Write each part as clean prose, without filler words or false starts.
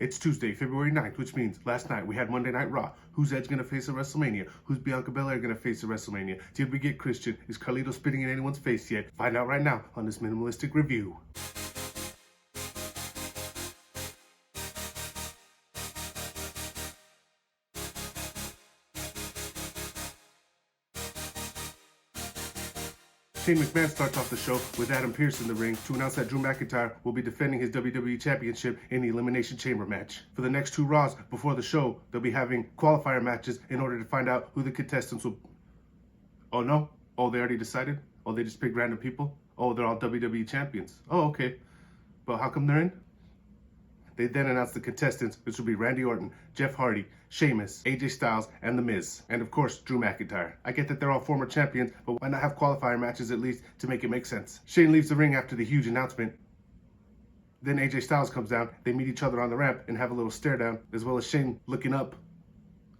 It's Tuesday, February 9th, which means last night we had Monday Night Raw. Who's Edge gonna face at WrestleMania? Who's Bianca Belair gonna face at WrestleMania? Did we get Christian? Is Carlito spitting in anyone's face yet? Find out right now on this Minimalistic review. Shane McMahon starts off the show with Adam Pearce in the ring to announce that Drew McIntyre will be defending his WWE Championship in the Elimination Chamber match. For the next two Raws before the show, they'll be having qualifier matches in order to find out who the contestants will... Oh no? Oh, they already decided? Oh, they just picked random people? Oh, they're all WWE champions. Oh, okay. But how come they're in? They then announced the contestants, which will be Randy Orton, Jeff Hardy, Sheamus, AJ Styles, and The Miz. And of course, Drew McIntyre. I get that they're all former champions, but why not have qualifier matches at least to make it make sense? Shane leaves the ring after the huge announcement. Then AJ Styles comes down, they meet each other on the ramp and have a little stare down, as well as Shane looking up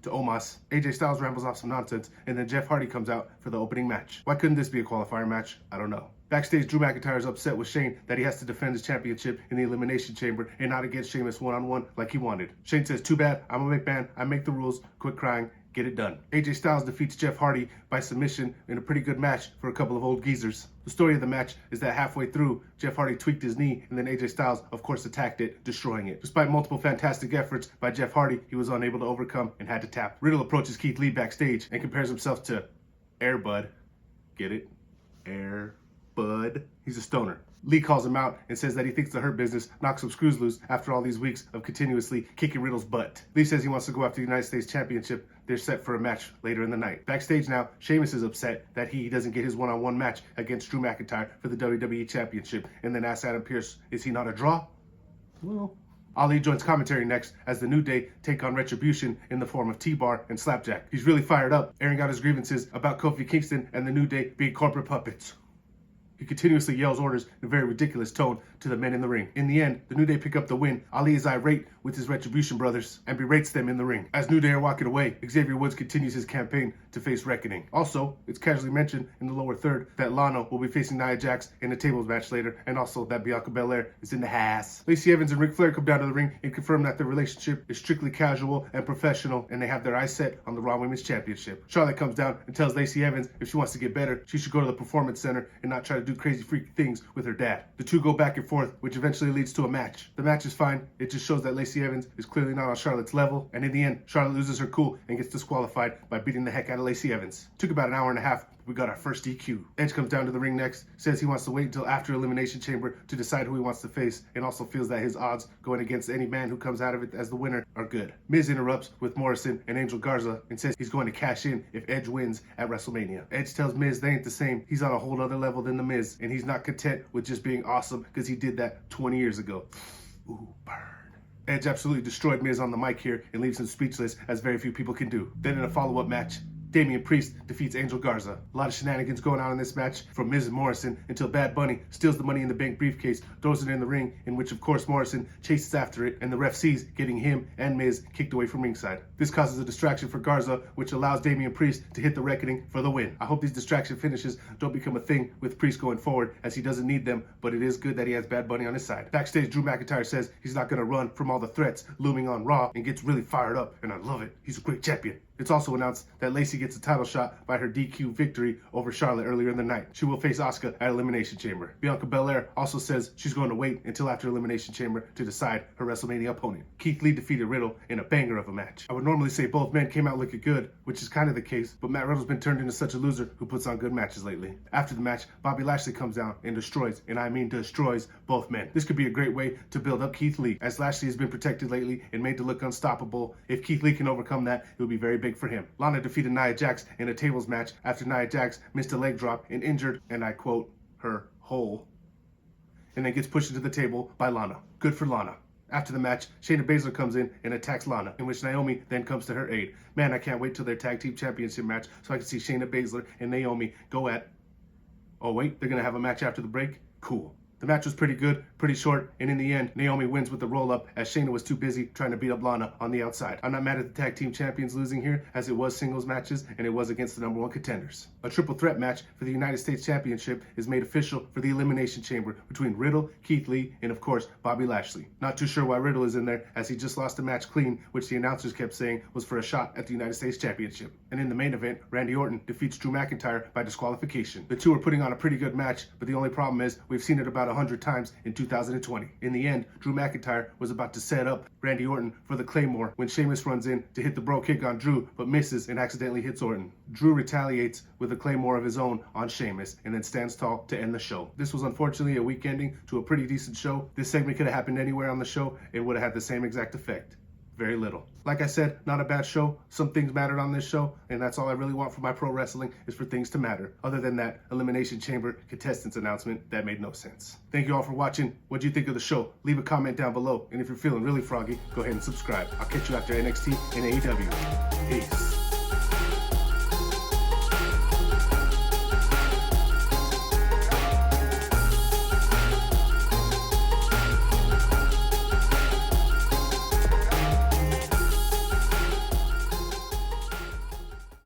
to Omos. AJ Styles rambles off some nonsense, and then Jeff Hardy comes out for the opening match. Why couldn't this be a qualifier match? I don't know. Backstage, Drew McIntyre is upset with Shane that he has to defend his championship in the Elimination Chamber and not against Sheamus one-on-one like he wanted. Shane says, too bad, I'm a McMahon, I make the rules, quit crying, get it done. AJ Styles defeats Jeff Hardy by submission in a pretty good match for a couple of old geezers. The story of the match is that halfway through, Jeff Hardy tweaked his knee and then AJ Styles, of course, attacked it, destroying it. Despite multiple fantastic efforts by Jeff Hardy, he was unable to overcome and had to tap. Riddle approaches Keith Lee backstage and compares himself to Air Bud. Get it? Air Bud. He's a stoner. Lee calls him out and says that he thinks the Hurt Business knocked some screws loose after all these weeks of continuously kicking Riddle's butt. Lee says he wants to go after the United States Championship. They're set for a match later in the night. Backstage now, Sheamus is upset that he doesn't get his one-on-one match against Drew McIntyre for the WWE Championship, and then asks Adam Pearce, is he not a draw? Well... Ali joins commentary next as the New Day take on Retribution in the form of T-Bar and Slapjack. He's really fired up, airing out his grievances about Kofi Kingston and the New Day being corporate puppets. He continuously yells orders in a very ridiculous tone to the men in the ring. In the end, the New Day pick up the win. Ali is irate with his Retribution brothers and berates them in the ring. As New Day are walking away, Xavier Woods continues his campaign to face Reckoning. Also, it's casually mentioned in the lower third that Lana will be facing Nia Jax in a tables match later, and also that Bianca Belair is in the house. Lacey Evans and Ric Flair come down to the ring and confirm that their relationship is strictly casual and professional, and they have their eyes set on the Raw Women's Championship. Charlotte comes down and tells Lacey Evans if she wants to get better, she should go to the Performance Center and not try to do crazy freaky things with her dad. The two go back and forth, which eventually leads to a match. The match is fine. It just shows that Lacey Evans is clearly not on Charlotte's level, and in the end, Charlotte loses her cool and gets disqualified by beating the heck out of Lacey Evans. Took about an hour and a half. We got our first DQ. Edge comes down to the ring next, says he wants to wait until after Elimination Chamber to decide who he wants to face, and also feels that his odds going against any man who comes out of it as the winner are good. Miz interrupts with Morrison and Angel Garza and says he's going to cash in if Edge wins at WrestleMania. Edge tells Miz they ain't the same. He's on a whole other level than the Miz, and he's not content with just being awesome because he did that 20 years ago. Ooh, burn. Edge absolutely destroyed Miz on the mic here and leaves him speechless, as very few people can do. Then in a follow-up match, Damian Priest defeats Angel Garza. A lot of shenanigans going on in this match from Miz and Morrison until Bad Bunny steals the Money in the Bank briefcase, throws it in the ring, in which of course Morrison chases after it, and the ref sees, getting him and Miz kicked away from ringside. This causes a distraction for Garza, which allows Damian Priest to hit the Reckoning for the win. I hope these distraction finishes don't become a thing with Priest going forward, as he doesn't need them, but it is good that he has Bad Bunny on his side. Backstage, Drew McIntyre says he's not going to run from all the threats looming on Raw and gets really fired up, and I love it. He's a great champion. It's also announced that Lacey gets a title shot by her DQ victory over Charlotte earlier in the night. She will face Asuka at Elimination Chamber. Bianca Belair also says she's going to wait until after Elimination Chamber to decide her WrestleMania opponent. Keith Lee defeated Riddle in a banger of a match. I would normally say both men came out looking good, which is kind of the case, but Matt Riddle's been turned into such a loser who puts on good matches lately. After the match, Bobby Lashley comes down and destroys, and I mean destroys, both men. This could be a great way to build up Keith Lee, as Lashley has been protected lately and made to look unstoppable. If Keith Lee can overcome that, it would be very big for him. Lana defeated Nia Jax in a tables match after Nia Jax missed a leg drop and injured, and I quote, her hole, and then gets pushed into the table by Lana. Good for Lana. After the match, Shayna Baszler comes in and attacks Lana, in which Naomi then comes to her aid. Man, I can't wait till their tag team championship match so I can see Shayna Baszler and Naomi go at... Oh wait, they're going to have a match after the break? Cool. The match was pretty good, pretty short, and in the end, Naomi wins with the roll-up as Shayna was too busy trying to beat up Lana on the outside. I'm not mad at the tag team champions losing here, as it was singles matches, and it was against the number one contenders. A triple threat match for the United States Championship is made official for the Elimination Chamber between Riddle, Keith Lee, and of course, Bobby Lashley. Not too sure why Riddle is in there, as he just lost a match clean, which the announcers kept saying was for a shot at the United States Championship. And in the main event, Randy Orton defeats Drew McIntyre by disqualification. The two are putting on a pretty good match, but the only problem is we've seen it about 100 times in 2020. In the end, Drew McIntyre was about to set up Randy Orton for the Claymore when Sheamus runs in to hit the bro kick on Drew, but misses and accidentally hits Orton. Drew retaliates with a Claymore of his own on Sheamus and then stands tall to end the show. This was unfortunately a weak ending to a pretty decent show. This segment could have happened anywhere on the show and would have had the same exact effect. Very little. Like I said, not a bad show. Some things mattered on this show, and that's all I really want for my pro wrestling is for things to matter. Other than that Elimination Chamber contestants announcement, that made no sense. Thank you all for watching. What do you think of the show? Leave a comment down below, and if you're feeling really froggy, go ahead and subscribe. I'll catch you after NXT and AEW. Peace.